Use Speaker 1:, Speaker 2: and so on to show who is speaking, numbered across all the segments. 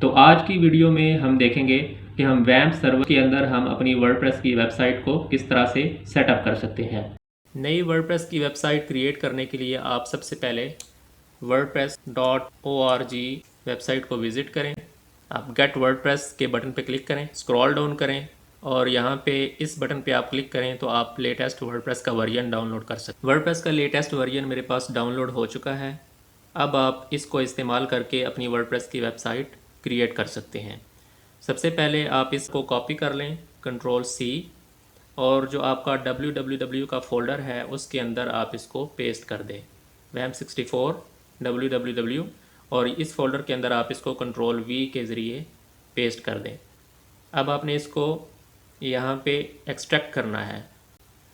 Speaker 1: तो आज की वीडियो में हम देखेंगे कि हम वैम्प सर्वर के अंदर हम अपनी वर्डप्रेस की वेबसाइट को किस तरह से सेटअप कर सकते हैं। नई वर्डप्रेस की वेबसाइट क्रिएट करने के लिए आप सबसे पहले wordpress.org वेबसाइट को विज़िट करें। आप गेट वर्डप्रेस के बटन पर क्लिक करें, स्क्रॉल डाउन करें और यहाँ पे इस बटन पे आप क्लिक करें तो आप लेटेस्ट वर्डप्रेस का वर्जन डाउनलोड कर सकते हैं। वर्डप्रेस का लेटेस्ट वर्जन मेरे पास डाउनलोड हो चुका है। अब आप इसको इस्तेमाल करके अपनी वर्डप्रेस की वेबसाइट क्रिएट कर सकते हैं। सबसे पहले आप इसको कॉपी कर लें, Ctrl+C, और जो आपका www का फ़ोल्डर है उसके अंदर आप इसको पेस्ट कर दें, wamp64 www, और इस फोल्डर के अंदर आप इसको Ctrl+V के ज़रिए पेस्ट कर दें। अब आपने इसको यहाँ पे एक्सट्रैक्ट करना है,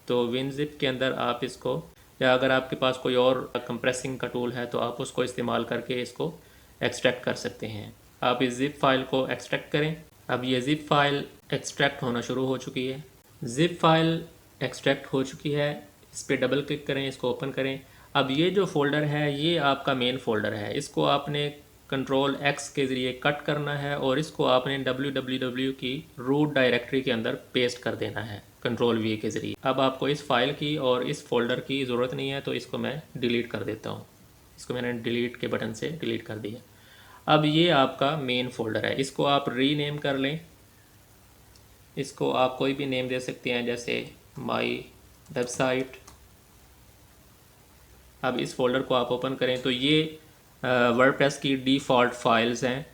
Speaker 1: तो WinZip के अंदर आप इसको, या अगर आपके पास कोई और कंप्रेसिंग का टूल है तो आप उसको इस्तेमाल करके इसको एक्सट्रैक्ट कर सकते हैं। आप इस ज़िप फाइल को एक्सट्रैक्ट करें। अब ये ज़िप फाइल एक्सट्रैक्ट होना शुरू हो चुकी है। ज़िप फाइल एक्सट्रैक्ट हो चुकी है, इस पर डबल क्लिक करें, इसको ओपन करें। अब ये जो फ़ोल्डर है ये आपका मेन फ़ोल्डर है, इसको आपने Ctrl+X के ज़रिए कट करना है और इसको आपने www की रूट डायरेक्टरी के अंदर पेस्ट कर देना है Ctrl+V के ज़रिए। अब आपको इस फाइल की और इस फोल्डर की ज़रूरत नहीं है तो इसको मैं डिलीट कर देता हूँ। इसको मैंने डिलीट के बटन से डिलीट कर दिया। अब ये आपका मेन फोल्डर है, इसको आप रीनेम कर लें। इसको आप कोई भी नेम दे सकते हैं, जैसे माई वेबसाइट। अब इस फोल्डर को आप ओपन करें तो ये वर्डप्रेस की डिफ़ॉल्ट फाइल्स हैं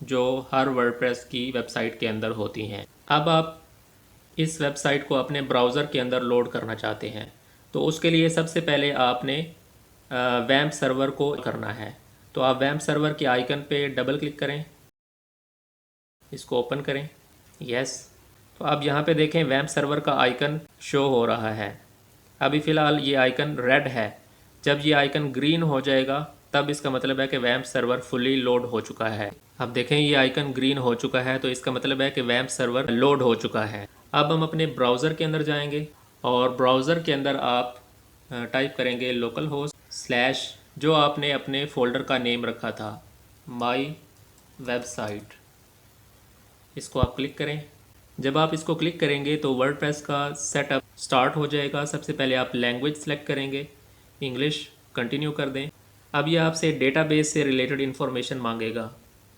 Speaker 1: जो हर वर्डप्रेस की वेबसाइट के अंदर होती हैं। अब आप इस वेबसाइट को अपने ब्राउज़र के अंदर लोड करना चाहते हैं तो उसके लिए सबसे पहले आपने वैम्प सर्वर को करना है। तो आप वैम्प सर्वर के आइकन पे डबल क्लिक करें, इसको ओपन करें, यस। तो अब यहाँ पे देखें वैम्प सर्वर का आइकन शो हो रहा है। अभी फ़िलहाल ये आइकन रेड है, जब ये आइकन ग्रीन हो जाएगा तब इसका मतलब है कि वैम्प सर्वर फुली लोड हो चुका है। अब देखें ये आइकन ग्रीन हो चुका है तो इसका मतलब है कि वैम्प सर्वर लोड हो चुका है। अब हम अपने ब्राउज़र के अंदर जाएंगे और ब्राउज़र के अंदर आप टाइप करेंगे लोकल होस्ट स्लैश जो आपने अपने फ़ोल्डर का नेम रखा था, माई वेबसाइट। इसको आप क्लिक करें। जब आप इसको क्लिक करेंगे तो वर्डप्रेस का सेटअप स्टार्ट हो जाएगा। सबसे पहले आप लैंग्वेज सेलेक्ट करेंगे, इंग्लिश, कंटिन्यू कर दें। अब ये आपसे डेटाबेस से रिलेटेड इन्फॉर्मेशन मांगेगा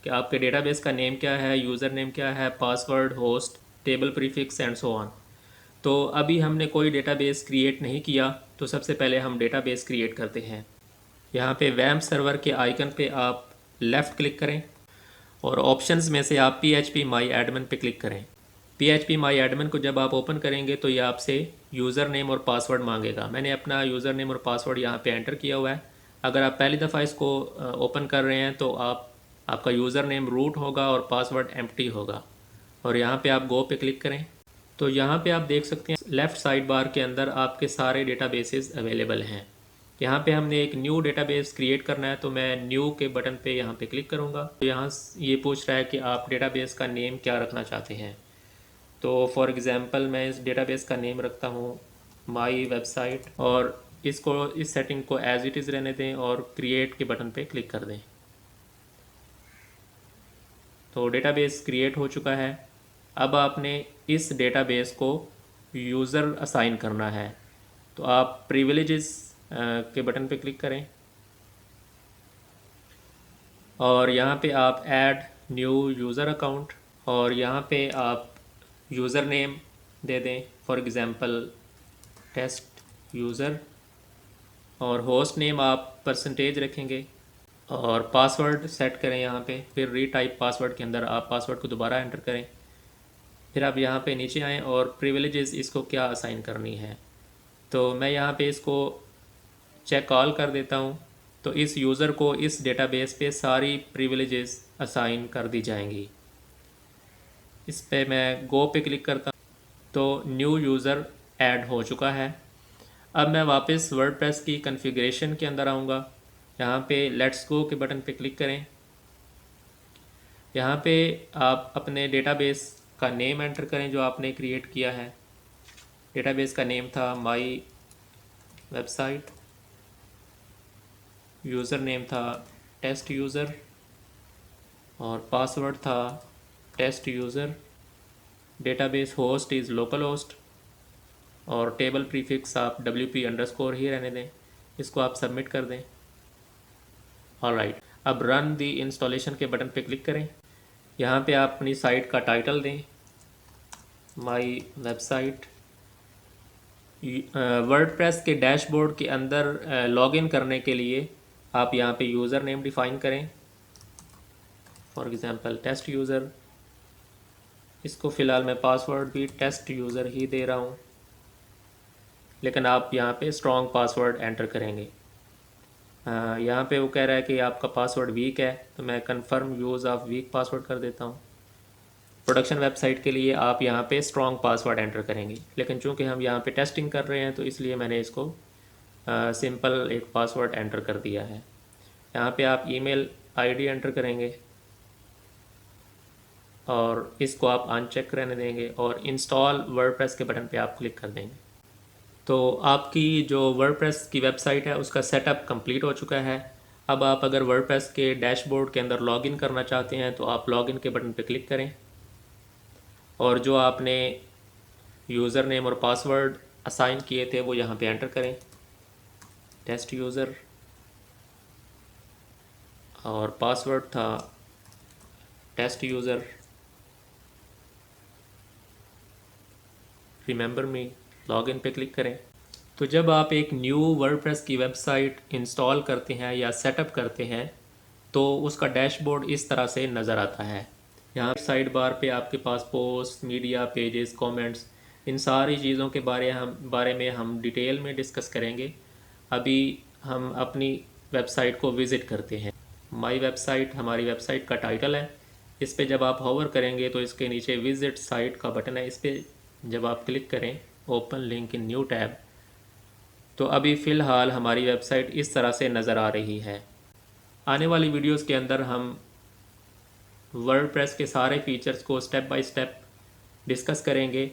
Speaker 1: कि आपके डेटाबेस का नेम क्या है, यूज़र नेम क्या है, password, host, table prefix and so on. तो अभी हमने कोई डेटाबेस क्रिएट नहीं किया तो सबसे पहले हम डेटाबेस क्रिएट करते हैं। यहाँ पे वैम्प सर्वर के आइकन पे आप लेफ़्ट क्लिक करें और ऑप्शंस में से आप PHP माई एडमिन पे क्लिक करें। PHP माई एडमिन को जब आप ओपन करेंगे तो ये आपसे यूज़र नेम और पासवर्ड मांगेगा। मैंने अपना यूज़र नेम और पासवर्ड यहाँ पे एंटर किया हुआ है। अगर आप पहली दफ़ा इसको ओपन कर रहे हैं तो आपका यूज़र नेम रूट होगा और पासवर्ड एम्प्टी होगा। और यहाँ पे आप गो पे क्लिक करें तो यहाँ पे आप देख सकते हैं लेफ़्ट साइड बार के अंदर आपके सारे डेटाबेसेस अवेलेबल हैं। यहाँ पे हमने एक न्यू डेटाबेस क्रिएट करना है तो मैं न्यू के बटन पे यहाँ पे क्लिक करूँगा। तो यहाँ ये पूछ रहा है कि आप डेटाबेस का नेम क्या रखना चाहते हैं। तो फॉर एग्ज़ाम्पल मैं इस डेटाबेस का नेम रखता हूँ माई वेबसाइट और इसको इस सेटिंग को एज़ इट इज़ रहने दें और क्रिएट के बटन पे क्लिक कर दें। तो डेटाबेस क्रिएट हो चुका है। अब आपने इस डेटाबेस को यूज़र असाइन करना है तो आप प्रिविलेजेस के बटन पे क्लिक करें और यहाँ पे आप ऐड न्यू यूज़र अकाउंट और यहाँ पे आप यूज़र नेम दे दें, फॉर एग्ज़ाम्पल टेस्ट यूज़र, और होस्ट नेम आप परसेंटेज रखेंगे और पासवर्ड सेट करें यहाँ पे। फिर रीटाइप पासवर्ड के अंदर आप पासवर्ड को दोबारा एंटर करें। फिर आप यहाँ पे नीचे आएँ और प्रिविलेजेस इसको क्या असाइन करनी है, तो मैं यहाँ पे इसको चेक ऑल कर देता हूँ। तो इस यूज़र को इस डेटाबेस पे सारी प्रिविलेजेस असाइन कर दी जाएंगी। इस पे मैं गो पे क्लिक करता हूँ तो न्यू यूज़र ऐड हो चुका है। अब मैं वापस वर्डप्रेस की कॉन्फ़िगरेशन के अंदर आऊँगा। यहाँ पे लेट्स गो के बटन पे क्लिक करें। यहाँ पे आप अपने डेटाबेस का नेम एंटर करें जो आपने क्रिएट किया है। डेटाबेस का नेम था माई वेबसाइट, यूज़र नेम था टेस्ट यूज़र और पासवर्ड था test user, database host is local host, और टेबल प्रीफिक्स आप WP_ ही रहने दें। इसको आप सबमिट कर दें। ऑलराइट, अब रन दी इंस्टॉलेशन के बटन पे क्लिक करें। यहाँ पे आप अपनी साइट का टाइटल दें, माई वेबसाइट। वर्डप्रेस के डैशबोर्ड के अंदर लॉगिन करने के लिए आप यहाँ पे यूज़र नेम डिफ़ाइन करें, फॉर एग्ज़ाम्पल टेस्ट यूज़र। इसको फ़िलहाल मैं पासवर्ड भी टेस्ट यूज़र ही दे रहा हूँ, लेकिन आप यहाँ पे स्ट्रॉन्ग पासवर्ड एंटर करेंगे। यहाँ पे वो कह रहा है कि आपका पासवर्ड वीक है, तो मैं confirm use of week password कर देता हूँ। प्रोडक्शन वेबसाइट के लिए आप यहाँ पे स्ट्रॉन्ग पासवर्ड एंटर करेंगे, लेकिन चूंकि हम यहाँ पे टेस्टिंग कर रहे हैं तो इसलिए मैंने इसको सिंपल एक पासवर्ड एंटर कर दिया है। यहाँ पे आप ईमेल आईडी एंटर करेंगे और इसको आप अनचेक रहने देंगे और इंस्टॉल वर्डप्रेस के बटन पे आप क्लिक कर देंगे। तो आपकी जो वर्डप्रेस की वेबसाइट है उसका सेटअप कंप्लीट हो चुका है। अब आप अगर वर्डप्रेस के डैशबोर्ड के अंदर लॉगिन करना चाहते हैं तो आप लॉगिन के बटन पे क्लिक करें और जो आपने यूज़र नेम और पासवर्ड असाइन किए थे वो यहाँ पे एंटर करें, टेस्ट यूज़र, और पासवर्ड था test user, remember me. Login पे क्लिक करें। तो जब आप एक न्यू वर्डप्रेस की वेबसाइट इंस्टॉल करते हैं या सेटअप करते हैं तो उसका डैशबोर्ड इस तरह से नज़र आता है। यहाँ साइड बार पे आपके पास पोस्ट, मीडिया, पेजेस, कमेंट्स, इन सारी चीज़ों के बारे में हम डिटेल में डिस्कस करेंगे। अभी हम अपनी वेबसाइट को विज़िट करते हैं। माई वेबसाइट हमारी वेबसाइट का टाइटल है। इस पे जब आप होवर करेंगे तो इसके नीचे विज़िट साइट का बटन है, इस पर जब आप क्लिक करें, open link in new tab, तो अभी फ़िलहाल हमारी वेबसाइट इस तरह से नज़र आ रही है। आने वाली वीडियोस के अंदर हम वर्डप्रेस के सारे फीचर्स को स्टेप बाय स्टेप डिस्कस करेंगे